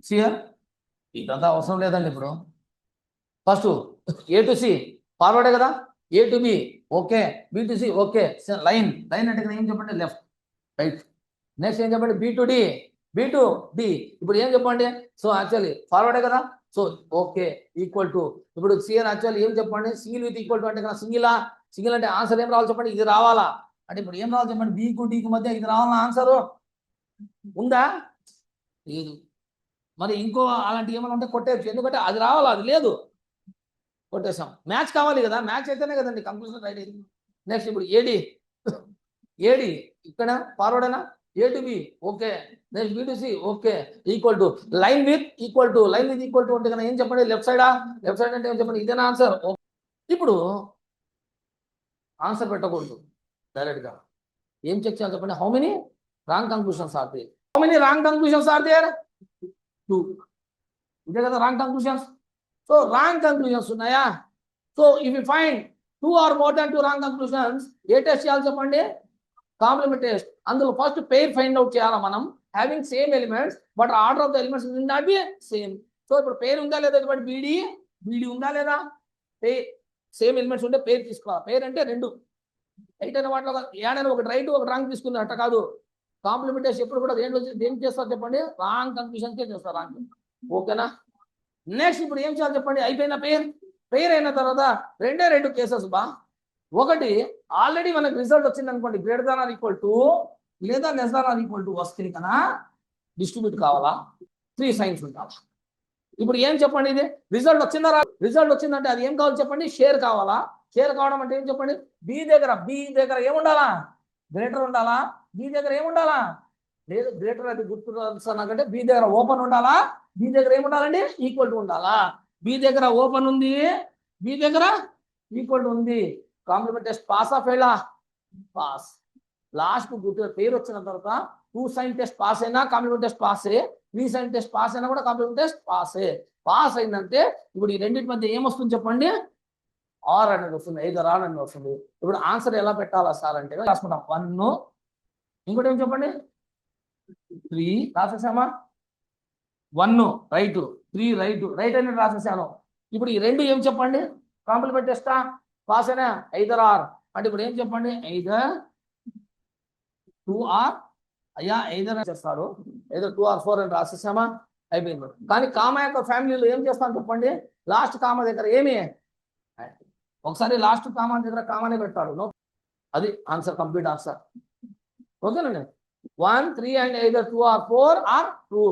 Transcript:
CR ఇదంతా అవసరం లేదండి. ఇప్పుడు ఫస్ట్ ఏ టు సి ఫార్వర్డే కదా, A to B okay, B to C okay, line line అంటే ఏం చెప్పండి, లెఫ్ట్ రైట్. నెక్స్ట్ ఏం చెప్పండి, B to D, B to D. ఇప్పుడు ఏం చెప్పండి, సో యాక్చువల్లీ ఫార్వర్డే కదా, సో ఓకే ఈక్వల్ టు. ఇప్పుడు సిఆర్ యాక్చువల్లీ ఏం చెప్పండి, సింగిల్ విత్ ఈక్వల్ టు అంటే కదా సింగిలా, సింగిల్ అంటే ఆన్సర్ ఏం రావాలి చెప్పండి, ఇది రావాలా. అంటే ఇప్పుడు ఏం రావాలి చెప్పండి, బికు డికి మధ్య ఇది రావాలా ఆన్సర్ ఉందా, లేదు. మరి ఇంకో అలాంటి ఏమైనా ఉంటే కొట్టేయచ్చు, ఎందుకంటే అది రావాలా, అది లేదు, కొట్టేసాం. మ్యాచ్ కావాలి కదా, మ్యాచ్ అయితేనే కదండి కంక్లూజన్ రైట్ అయింది. నెక్స్ట్ ఇప్పుడు ఏడి, ఏడి ఇక్కడ forward A to B okay, next B to C okay equal to, line with equal to, line with equal to అంటే కదా ఏం చెప్పండి, లెఫ్ట్ సైడా, లెఫ్ట్ సైడ్ అంటే ఏం చెప్పండి, ఇదేనా ఆన్సర్. ఇప్పుడు ఆన్సర్ పెట్టకూడదు డైరెక్ట్ గా, ఏం చెక్ చేయాలి చెప్పండి, how many wrong conclusions are there, how many wrong conclusions are there, 2. ఇదే కదా wrong conclusions. So wrong conclusions ఉన్నాయా, so if you find 2 or more than 2 wrong conclusions ఏ టెస్ట్ చేయాలి చెప్పండి, కాంప్లిమెంట్ టెస్ట్. అందులో ఫస్ట్ పేర్ ఫైండ్ అవుట్ చేయాలి మనం, having same elements but order of the elements will not be same. So ఇప్పుడు pair ఉందా లేదా చెప్పండి, బీడి బీడి ఉందా లేదా, పేర్ సేమ్ ఎలిమెంట్స్ ఉంటే పేరు తీసుకోవాలి. పేరు అంటే 2 రైట్ అయిన వాటిలో ఏడైనా ఒకటి రైట్ ఒకటి రాంగ్ తీసుకుంది అట్ట కాదు. కాంప్లిమెంట్ టెస్ట్ ఎప్పుడు కూడా దేనికి చేస్తారు చెప్పండి, రాంగ్ కంక్లూషన్కే చేస్తారు, రాంగ్. ఓకేనా. నెక్స్ట్ ఇప్పుడు ఏం చేయాలి చెప్పండి, అయిపోయిన పేరు అయిన తర్వాత 2 కేసెస్ బా. ఒకటి ఆల్రెడీ మనకు రిజల్ట్ వచ్చింది అనుకోండి, greater than or equal to లేదా less than or equal to వస్తే కన్నా డిస్ట్రిబ్యూట్ కావాలా, 3 సైన్స్ ఉండాలి. ఇప్పుడు ఏం చెప్పండి, ఇది రిజల్ట్ వచ్చిందా, రిజల్ట్ వచ్చిందంటే అది ఏం కావాలి చెప్పండి, షేర్ కావాలా. షేర్ కావడం అంటే ఏం చెప్పండి, బి దగ్గర ఏముండాలా, గ్రేటర్ ఉండాలా, బి దగ్గర ఏముండాలా, లేదు గ్రేటర్ అది గుర్తు నాకంటే బి దగ్గర ఓపెన్ ఉండాలా, బి దగ్గర ఏముండాలండి, ఈక్వల్ టు ఉండాలా. బి దగ్గర ఓపెన్ ఉంది, బి దగ్గర ఈక్వల్ టు ఉంది. కాంప్లిమెంట్ టెస్ట్ పాస్ ఆ ఫెయిలా, పాస్. లాస్ట్ గుర్తు పేరు వచ్చిన తర్వాత 2 సైన్ టెస్ట్ పాస్ అయినా కాంప్లిమెంట్ టెస్ట్ పాసే, 3 సైన్ టెస్ట్ పాస్ అయినా కూడా కాంప్లిమెంట్ టెస్ట్ పాసే. పాస్ అయిందంటే ఇప్పుడు ఈ రెండింటి మధ్య ఏమొస్తుంది చెప్పండి, ఆర్ అనేది వస్తుంది, 5 ఆర్ అనేది వస్తుంది. ఇప్పుడు ఆన్సర్ ఎలా పెట్టాలా సార్ అంటే రాసుకుంటాం, 1 ఇంకోటి ఏం చెప్పండి 3 రాసేసామా, 1 రైట్ 3 రైట్ అనేది రాసేసాను. ఇప్పుడు ఈ 2 ఏం చెప్పండి, కాంప్లిమెంట్ టెస్టా పాస్ అయినా 5 ఆర్ అంటే ఇప్పుడు ఏం చెప్పండి, 5 2 ఆర్ అయ్యా 5 చేస్తారు, ఏదో 2 or 4 అని రాసేసామా, అయిపోయింది. కానీ కామా యొక్క ఫ్యామిలీలో ఏం చేస్తాను చెప్పండి, లాస్ట్ కామా దగ్గర ఏమి, ఒకసారి లాస్ట్ కామా దగ్గర కామానే పెట్టాడు, అది ఆన్సర్, కంప్లీట్ ఆన్సర్. ఓకేనండి. 1 3 and either 2 or 4 or 2.